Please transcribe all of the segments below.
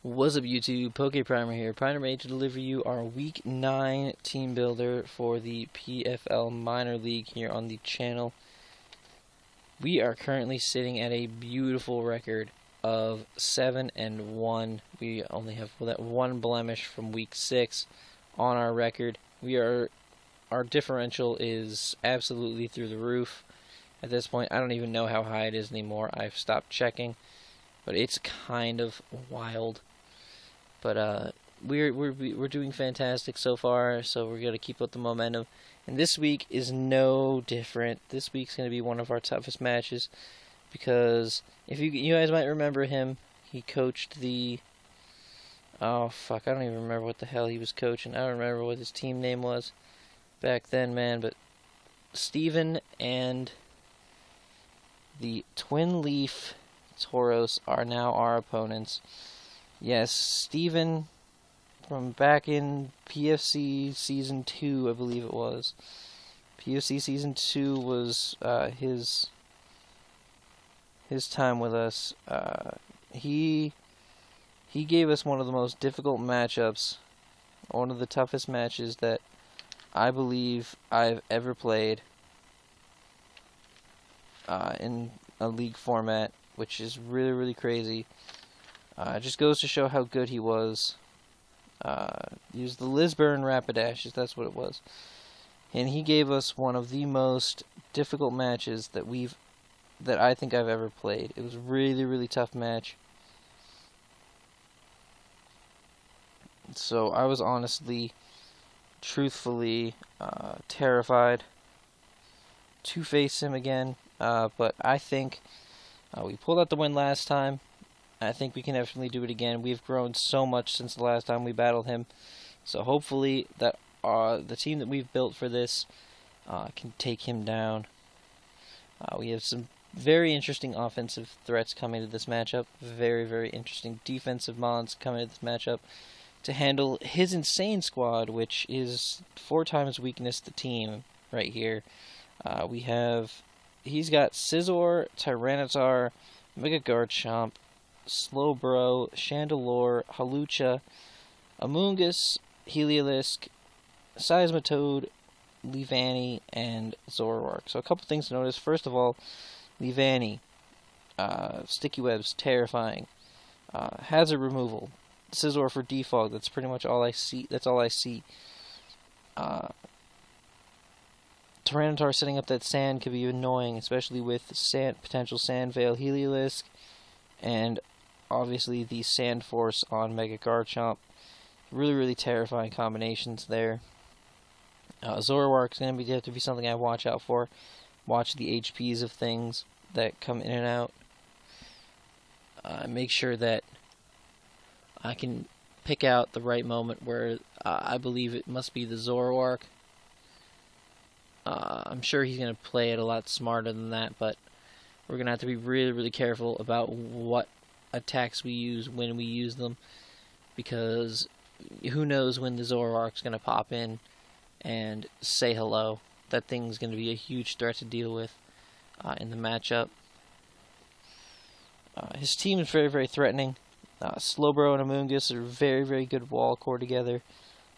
Wassup YouTube, PokePrimer here, primed to deliver you our Week 9 team builder for the PFL Minor League here on the channel. We are currently sitting at a beautiful record of 7-1. We only have that one blemish from Week 6 on our record. Our differential is absolutely through the roof at this point. I don't even know how high it is anymore. I've stopped checking, but it's kind of wild. But we're doing fantastic so far, so we're gonna keep up the momentum. And this week is no different. This week's gonna be one of our toughest matches because if you guys might remember him, he coached the I don't even remember what the hell he was coaching. I don't remember what his team name was back then, man. But Steven and the Twin Leaf Tauros are now our opponents. Yes, Steven from back in PFC Season 2, I believe it was. PFC Season 2 was his time with us. He gave us one of the most difficult matchups, one of the toughest matches that I believe I've ever played in a league format, which is really, really crazy. It just goes to show how good he was. He was the Lisburn Rapidashes, that's what it was. And he gave us one of the most difficult matches that I think I've ever played. It was a really, really tough match. So I was honestly, truthfully, terrified to face him again. But I think we pulled out the win last time. I think we can definitely do it again. We've grown so much since the last time we battled him. So hopefully that the team that we've built for this can take him down. We have some very interesting offensive threats coming to this matchup. Very, very interesting defensive mons coming to this matchup to handle his insane squad, which is 4 times weakness the team right here. He's got Scizor, Tyranitar, Mega Garchomp, Slowbro, Chandelure, Halucha, Amoonguss, Heliolisk, Seismitoad, Leavanny, and Zoroark. So a couple things to notice. First of all, Leavanny, Sticky Webs, terrifying. Hazard removal. Scizor for defog. That's pretty much all I see. That's all I see. Tyranitar setting up that sand could be annoying, especially with potential Sand Veil Heliolisk, and obviously the Sand Force on Mega Garchomp. Really, really terrifying combinations there. Zoroark's going to have to be something I watch out for. Watch the HPs of things that come in and out. Make sure that I can pick out the right moment where I believe it must be the Zoroark. I'm sure he's going to play it a lot smarter than that, but we're going to have to be really, really careful about what attacks we use when we use them, because who knows when the Zoroark's going to pop in and say hello. That thing's going to be a huge threat to deal with in the matchup. His team is very, very threatening. Slowbro and Amoonguss are very, very good wall core together.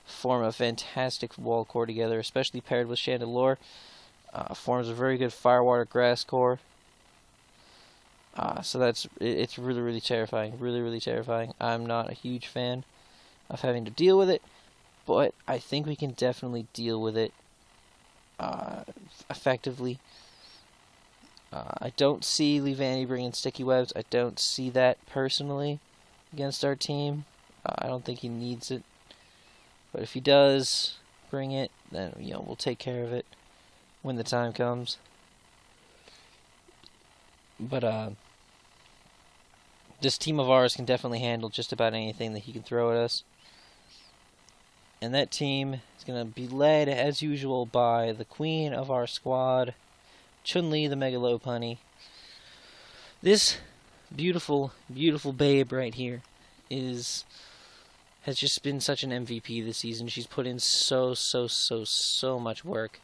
Form a fantastic wall core together, especially paired with Chandelure. Forms a very good Firewater Grass core. So it's really, really terrifying. Really, really terrifying. I'm not a huge fan of having to deal with it, but I think we can definitely deal with it effectively. I don't see Leavanny bringing Sticky Webs. I don't see that personally against our team. I don't think he needs it. But if he does bring it, then we'll take care of it when the time comes. But this team of ours can definitely handle just about anything that he can throw at us. And that team is going to be led, as usual, by the queen of our squad, Chun-Li the Mega Lopunny. This beautiful, beautiful babe right here has just been such an MVP this season. She's put in so much work.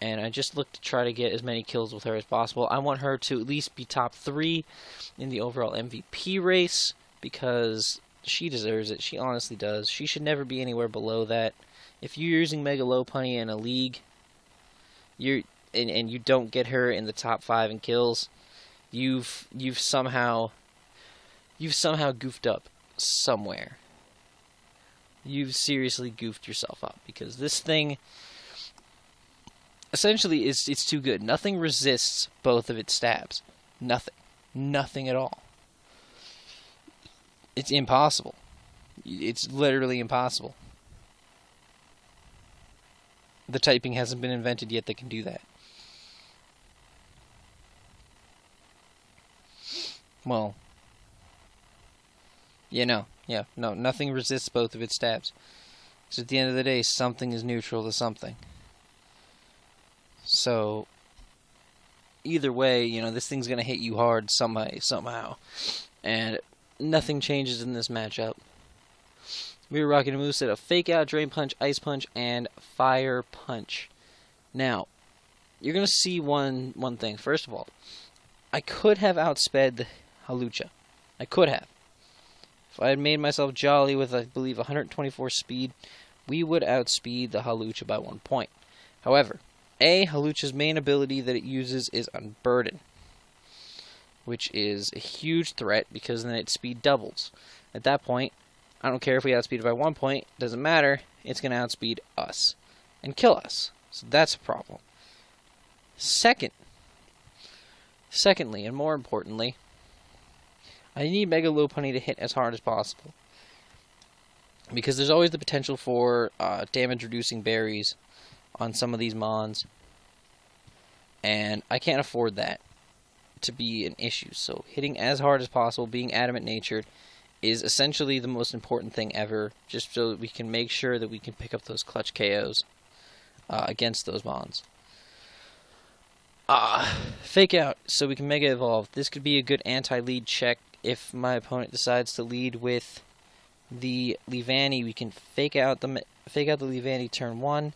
And I just look to try to get as many kills with her as possible. I want her to at least be top 3 in the overall MVP race, because She deserves it. She honestly does. She should never be anywhere below that. If you're using Mega Lopunny in a league, and you don't get her in the top 5 in kills, you've somehow goofed up somewhere. You've seriously goofed yourself up, because this thing essentially it's too good. Nothing resists both of its stabs. Nothing at all. It's impossible. It's literally impossible. The typing hasn't been invented yet that can do that. Well, no, nothing resists both of its stabs. Because at the end of the day, something is neutral to something. So, either way, this thing's going to hit you hard somehow. And nothing changes in this matchup. We were rocking a moveset of Fake Out, Drain Punch, Ice Punch, and Fire Punch. Now, you're going to see one thing. First of all, I could have outsped the Hawlucha. I could have. If I had made myself jolly with, I believe, 124 speed, we would outspeed the Hawlucha by 1 point. However, Hawlucha's main ability that it uses is Unburden, which is a huge threat because then its speed doubles. At that point, I don't care if we outspeed it by 1 point, doesn't matter, it's going to outspeed us and kill us. So that's a problem. Secondly, and more importantly, I need Mega Lopunny to hit as hard as possible, because there's always the potential for damage-reducing berries on some of these mons, and I can't afford that to be an issue. So hitting as hard as possible, being adamant-natured, is essentially the most important thing ever, just so that we can make sure that we can pick up those clutch KOs against those mons. Fake Out, so we can Mega Evolve. This could be a good anti-lead check. If my opponent decides to lead with the Leavanny, we can fake out the Leavanny turn 1,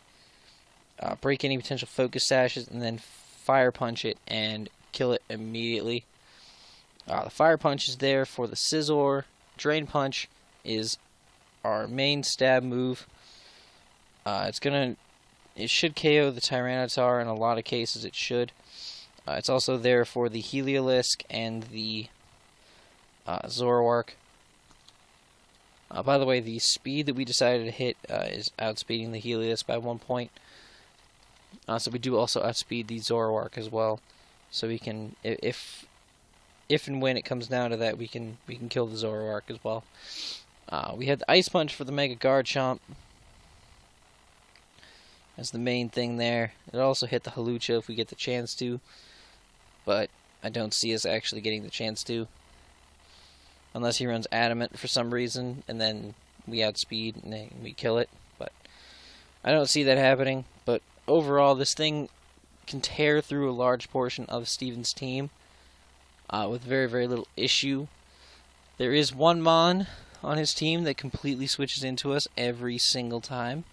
break any potential focus sashes, and then Fire Punch it and kill it immediately. The Fire Punch is there for the Scizor. Drain Punch is our main stab move. It should KO the Tyranitar. In a lot of cases, it should. It's also there for the Heliolisk and the Zoroark. By the way, the speed that we decided to hit is outspeeding the Heliolisk by 1 point. So we do also outspeed the Zoroark as well. So we can, if and when it comes down to that, we can kill the Zoroark as well. We had the Ice Punch for the Mega Garchomp. That's the main thing there. It also hit the Hawlucha if we get the chance to, but I don't see us actually getting the chance to, unless he runs Adamant for some reason, and then we outspeed and then we kill it. But I don't see that happening. But overall, this thing can tear through a large portion of Steven's team with very, very little issue. There is one Mon on his team that completely switches into us every single time,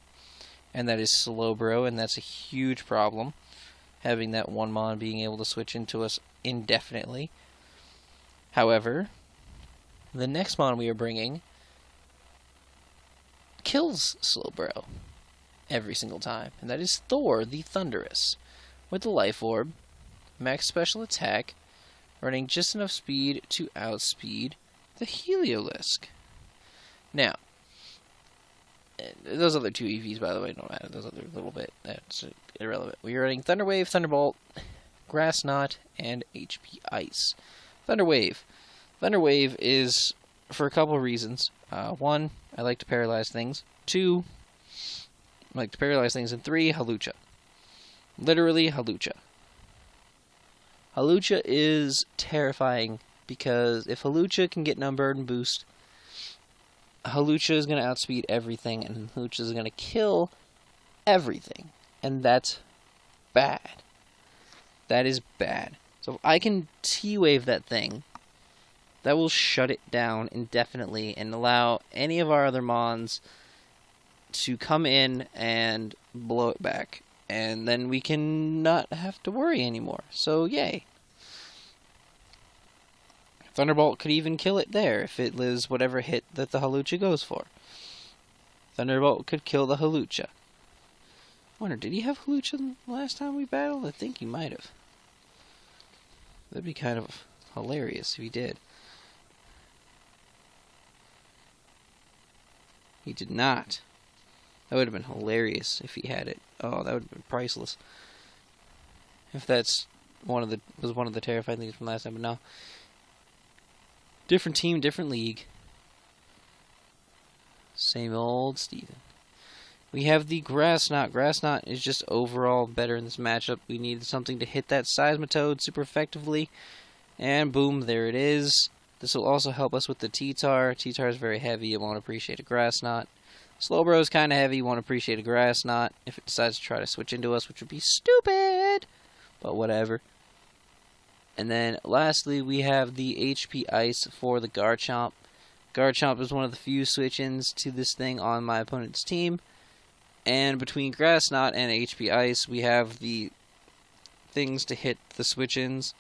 and that is Slowbro, and that's a huge problem, having that one Mon being able to switch into us indefinitely. However, the next Mon we are bringing kills Slowbro every single time, and that is Thor the Thunderous, with the Life Orb, max special attack, running just enough speed to outspeed the Heliolisk. Now, those other two EVs, by the way, don't matter. Those other little bit, that's irrelevant. We are running Thunder Wave, Thunderbolt, Grass Knot, and HP Ice. Thunder Wave. Thunder Wave is for a couple of reasons. One, I like to paralyze things. Two, I like to paralyze things. And three, Hawlucha. Literally, Hawlucha. Hawlucha is terrifying, because if Hawlucha can get an Unburden boost, Hawlucha is going to outspeed everything, and Hawlucha is going to kill everything. And that's bad. That is bad. So if I can T-Wave that thing, that will shut it down indefinitely and allow any of our other Mons to come in and blow it back. And then we can not have to worry anymore. So, yay. Thunderbolt could even kill it there if it lives whatever hit that the Hawlucha goes for. Thunderbolt could kill the Hawlucha. I wonder, did he have Hawlucha last time we battled? I think he might have. That'd be kind of hilarious if he did. He did not. That would have been hilarious if he had it. Oh, that would have been priceless. If that's one of the terrifying things from last time, but no. Different team, different league. Same old Steven. We have the Grass Knot. Grass Knot is just overall better in this matchup. We need something to hit that Seismitoad super effectively. And boom, there it is. This will also help us with the T-Tar. T-Tar is very heavy. It won't appreciate a Grass Knot. Slowbro is kind of heavy. Won't appreciate a Grass Knot if it decides to try to switch into us, which would be stupid. But whatever. And then lastly, we have the HP Ice for the Garchomp. Garchomp is one of the few switch-ins to this thing on my opponent's team. And between Grass Knot and HP Ice, we have the things to hit the switch-ins.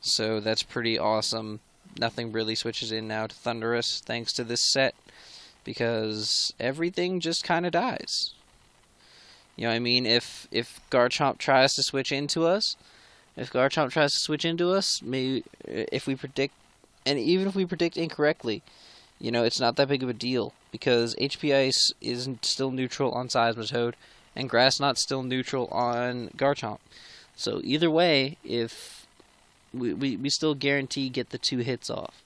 So that's pretty awesome. Nothing really switches in now to Thundurus thanks to this set, because everything just kind of dies. You know what I mean? If Garchomp tries to switch into us, maybe if we predict, and even if we predict incorrectly, you know, it's not that big of a deal, because HP Ice is still neutral on Seismitoad, and Grass Knot's still neutral on Garchomp. So either way, if we still guarantee get the 2 hits off.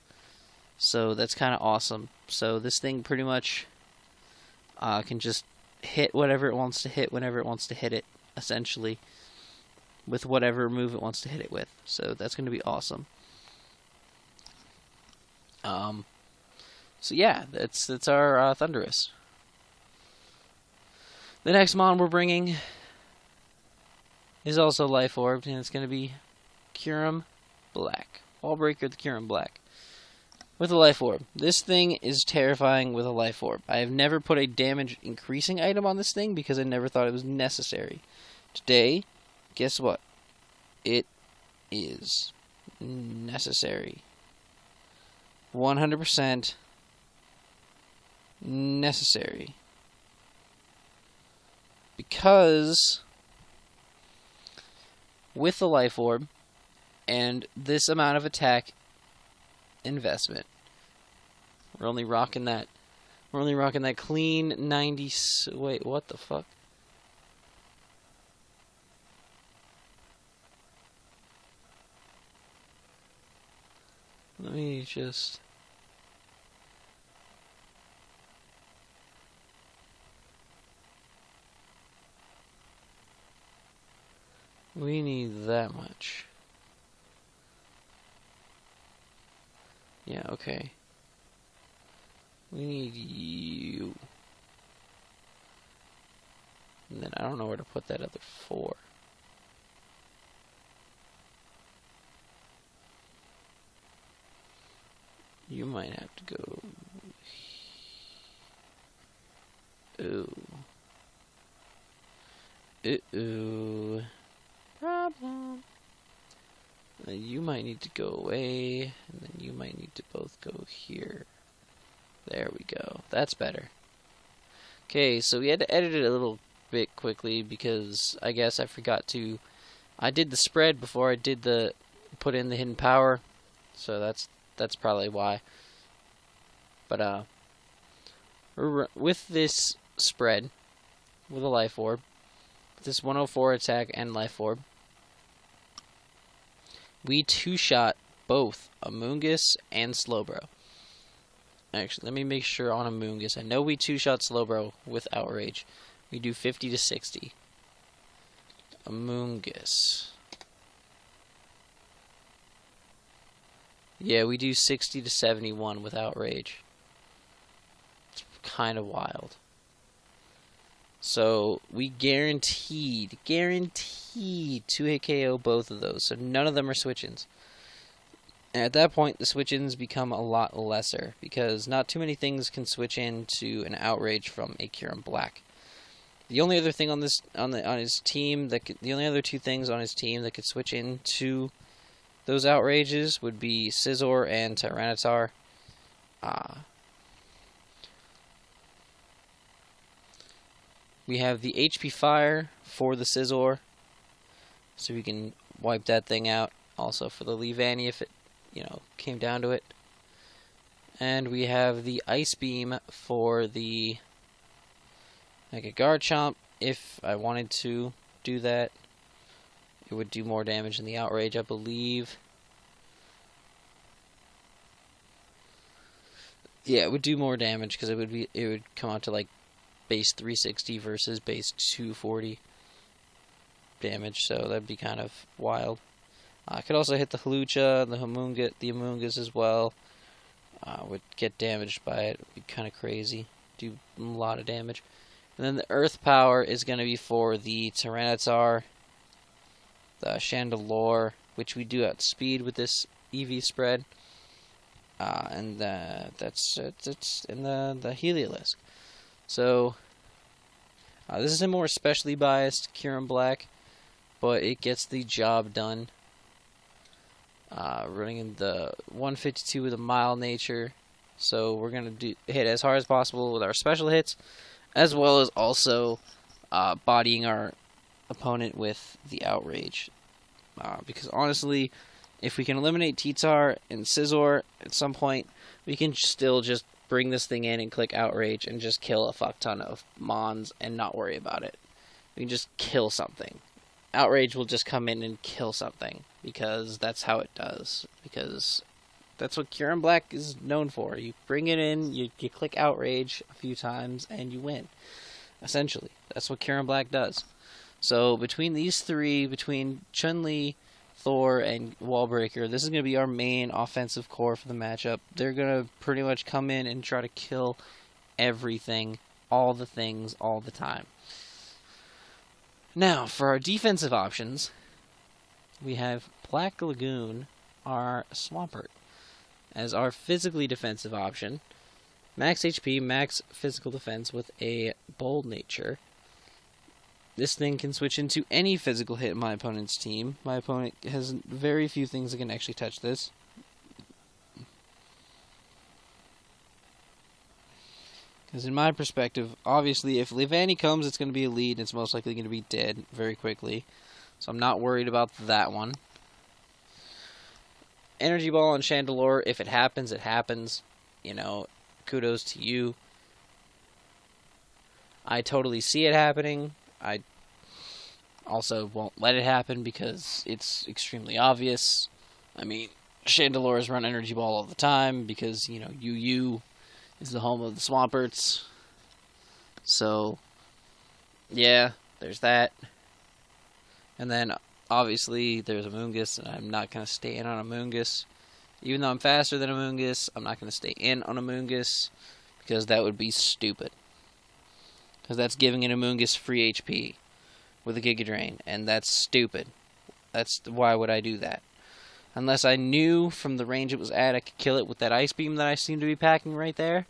So that's kind of awesome. So this thing pretty much can just hit whatever it wants to hit whenever it wants to hit it, essentially, with whatever move it wants to hit it with. So that's going to be awesome. So yeah, that's our Thundurus. The next mon we're bringing is also Life Orbed, and it's going to be Kyurem Black. Wallbreaker the Kyurem Black. With a Life Orb. This thing is terrifying with a Life Orb. I have never put a damage increasing item on this thing because I never thought it was necessary. Today, guess what? It is necessary. 100% necessary. Because with the Life Orb and this amount of attack investment, we're only rocking that clean 90. Wait, what the fuck? Let me just... We need that much. Yeah, okay. We need you. And then I don't know where to put that other 4. You might have to go... Ooh. Uh-oh. Problem. You might need to go away, and then you might need to both go here. There we go. That's better. Okay, so we had to edit it a little bit quickly because I guess I forgot to... I did the spread before I did the... put in the hidden power, so that's probably why. But, with this spread, with a Life Orb, with this 104 attack and Life Orb, we 2-shot both Amoonguss and Slowbro. Actually, let me make sure on Amoonguss. I know we 2-shot Slowbro with Outrage. We do 50 to 60. Amoonguss. Yeah, we do 60 to 71 with Outrage. It's kind of wild. So, we guaranteed 2-hit KO both of those. So, none of them are switch-ins. And at that point, the switch-ins become a lot lesser, because not too many things can switch into an Outrage from a Kyurem Black. The only other thing on his team the only other 2 things on his team that could switch into those outrages would be Scizor and Tyranitar. We have the HP Fire for the Scizor, so we can wipe that thing out. Also for the Leavanny if it, came down to it. And we have the Ice Beam for the Mega Garchomp. If I wanted to do that, it would do more damage than the Outrage, I believe. Yeah, it would do more damage because it would come out to like base 360 versus base 240 damage, so that'd be kind of wild. I could also hit the Hlucha, the Amoonguss as well. Would get damaged by it. Would be kind of crazy. Do a lot of damage. And then the Earth Power is going to be for the Tyranitar, the Chandelure, which we do outspeed with this EV spread. And that's in the Heliolisk. So this is a more specially biased Kyurem Black, but it gets the job done. Running in the 152 with a mild nature, so we're gonna hit as hard as possible with our special hits, as well as also bodying our opponent with the Outrage. Because honestly, if we can eliminate T-Tar and Scizor at some point, we can still just bring this thing in and click Outrage and just kill a fuck ton of Mons and not worry about it. We can just kill something. Outrage will just come in and kill something, because that's how it does. Because that's what Kyurem Black is known for. You bring it in, you click Outrage a few times, and you win. Essentially, that's what Kyurem Black does. So between these three, between Chun-Li, Thor, and Wallbreaker, this is going to be our main offensive core for the matchup. They're going to pretty much come in and try to kill everything, all the things, all the time. Now, for our defensive options, we have Black Lagoon, our Swampert, as our physically defensive option. Max HP, max physical defense with a bold nature. This thing can switch into any physical hit in my opponent's team. My opponent has very few things that can actually touch this. Because in my perspective, obviously, if Leavanny comes, it's going to be a lead, and it's most likely going to be dead very quickly. So I'm not worried about that one. Energy Ball on Chandelure, if it happens, it happens. Kudos to you. I totally see it happening. I also won't let it happen because it's extremely obvious. I mean, Chandelures run Energy Ball all the time because, UU is the home of the Swamperts. So, yeah, there's that. And then, obviously, there's Amoonguss, and I'm not going to stay in on Amoonguss. Even though I'm faster than Amoonguss, I'm not going to stay in on Amoonguss, because that would be stupid. Because that's giving an Amoonguss free HP with a Giga Drain, and that's stupid. Why would I do that? Unless I knew from the range it was at I could kill it with that Ice Beam that I seem to be packing right there.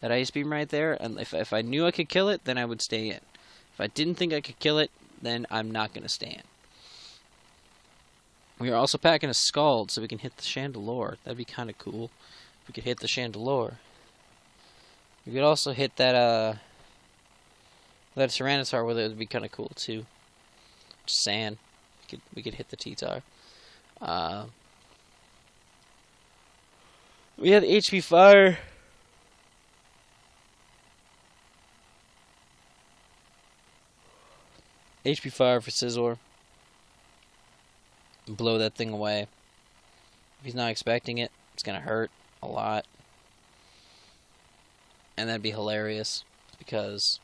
That Ice Beam right there. And if I knew I could kill it, then I would stay in. If I didn't think I could kill it, then I'm not going to stay in. We are also packing a Scald so we can hit the Chandelure. That'd be kind of cool. If we could hit the Chandelure. We could also hit that Tyranitar with it. Would be kind of cool too. Just sand. We could hit the T-Tar. We had HP Fire. HP Fire for Scizor. Blow that thing away. If he's not expecting it, it's going to hurt a lot. And that'd be hilarious. Because,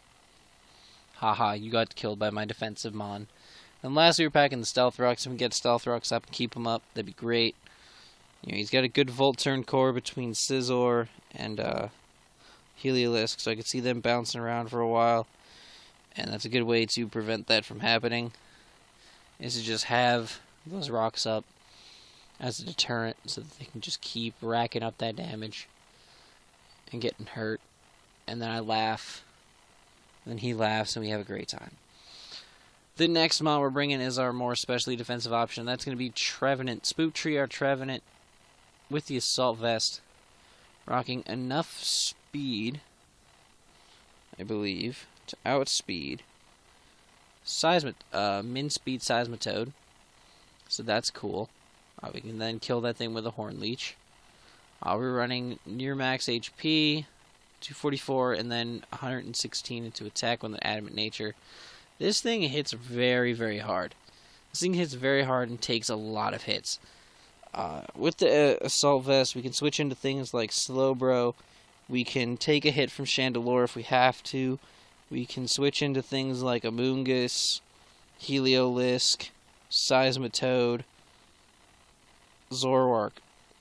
haha, you got killed by my defensive Mon. And lastly, we're packing the Stealth Rocks. If we can get Stealth Rocks up and keep him up, that'd be great. He's got a good Volt Turn core between Scizor and Heliolisk, so I could see them bouncing around for a while. And that's a good way to prevent that from happening, is to just have those rocks up as a deterrent so that they can just keep racking up that damage and getting hurt. And then I laugh, and then he laughs, and we have a great time. The next mod we're bringing is our more specially defensive option. That's going to be Trevenant. Spook Tree, our Trevenant, with the Assault Vest, rocking enough speed, I believe, to outspeed Min Speed Seismitoad. So that's cool. We can then kill that thing with a Horn Leech. We're running near max HP, 244, and then 116 into attack with an Adamant Nature. This thing hits very, very hard. This thing hits very hard and takes a lot of hits. With the Assault Vest, we can switch into things like Slowbro. We can take a hit from Chandelure if we have to. We can switch into things like Amoonguss, Heliolisk, Seismitoad, Zoroark.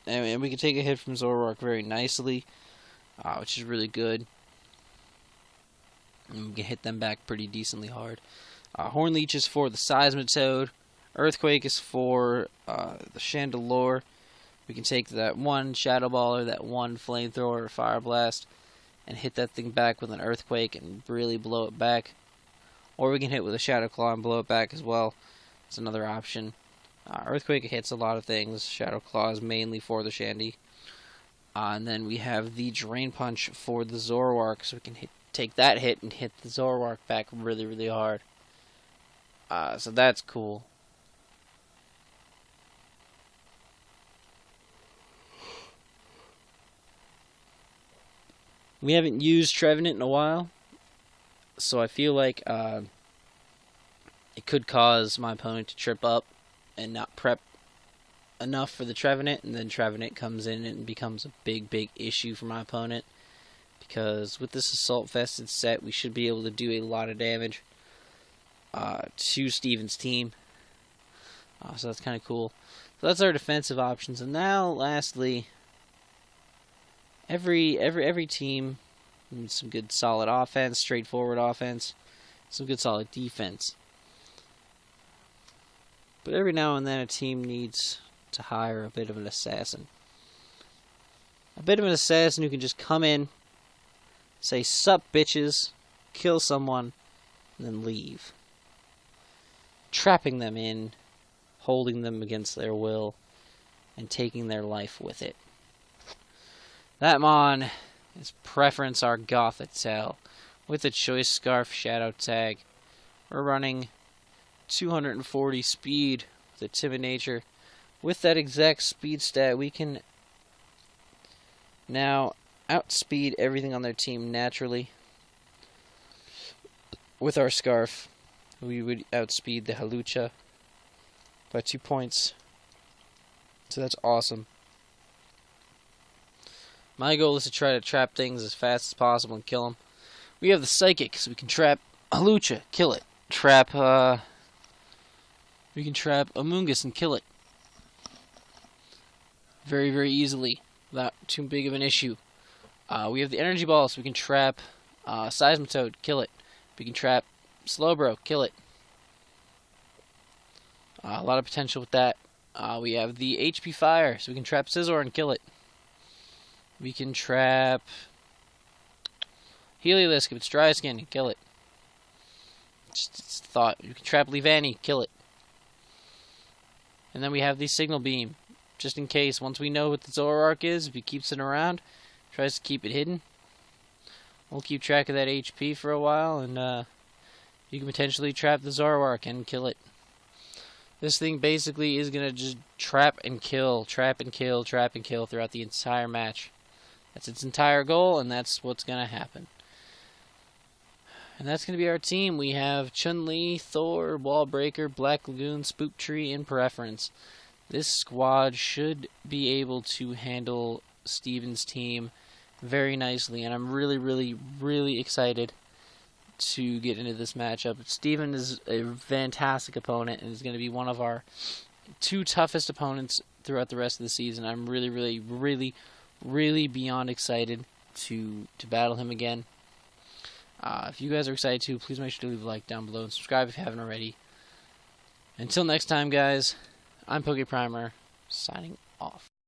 And we can take a hit from Zoroark very nicely, which is really good. And we can hit them back pretty decently hard. Horn Leech is for the Seismitoad. Earthquake is for the Chandelure. We can take that one Shadow Ball or that one Flamethrower or Fire Blast and hit that thing back with an Earthquake and really blow it back. Or we can hit with a Shadow Claw and blow it back as well. It's another option. Earthquake hits a lot of things. Shadow Claw is mainly for the Shandy. And then we have the Drain Punch for the Zoroark, so we can take that hit and hit the Zoroark back really, really hard. So that's cool. We haven't used Trevenant in a while, so I feel like it could cause my opponent to trip up and not prep enough for the Trevenant, and then Trevenant comes in and becomes a big, big issue for my opponent. Because with this Assault Vested set, we should be able to do a lot of damage to Steven's team. So that's kind of cool. So that's our defensive options. And now, lastly, every team needs some good solid offense, straightforward offense, some good solid defense. But every now and then a team needs to hire a bit of an assassin. A bit of an assassin who can just come in, say, "Sup, bitches," kill someone, and then leave. Trapping them in, holding them against their will, and taking their life with it. That mon is Preference our Gothitelle with a Choice Scarf Shadow Tag. We're running 240 speed with a Timid Nature. With that exact speed stat, we can now outspeed everything on their team naturally. With our Scarf, we would outspeed the Halucha by 2 points. So that's awesome. My goal is to try to trap things as fast as possible and kill them. We have the Psychic, so we can trap Halucha, kill it. We can trap Amoonguss and kill it. Very, very easily, without too big of an issue. We have the Energy Ball, so we can trap Seismitoad, kill it. We can trap Slowbro, kill it. A lot of potential with that. We have the HP Fire, so we can trap Scizor and kill it. We can trap Heliolisk if it's Dry Skin and kill it. Just a thought. You can trap Leavanny, kill it. And then we have the Signal Beam, just in case. Once we know what the Zoroark is, if he keeps it around, tries to keep it hidden, we'll keep track of that HP for a while, and you can potentially trap the Zoroark and kill it. This thing basically is going to just trap and kill, trap and kill, trap and kill throughout the entire match. That's its entire goal, and that's what's going to happen. And that's going to be our team. We have Chun-Li, Thor, Wallbreaker, Black Lagoon, Spook Tree, and Preference. This squad should be able to handle Steven's team very nicely, and I'm really, really, really excited to get into this matchup. Steven is a fantastic opponent and is going to be one of our 2 toughest opponents throughout the rest of the season. I'm really, really, really, really beyond excited to battle him again. If you guys are excited too, please make sure to leave a like down below and subscribe if you haven't already. Until next time, guys, I'm PokePrimer, signing off.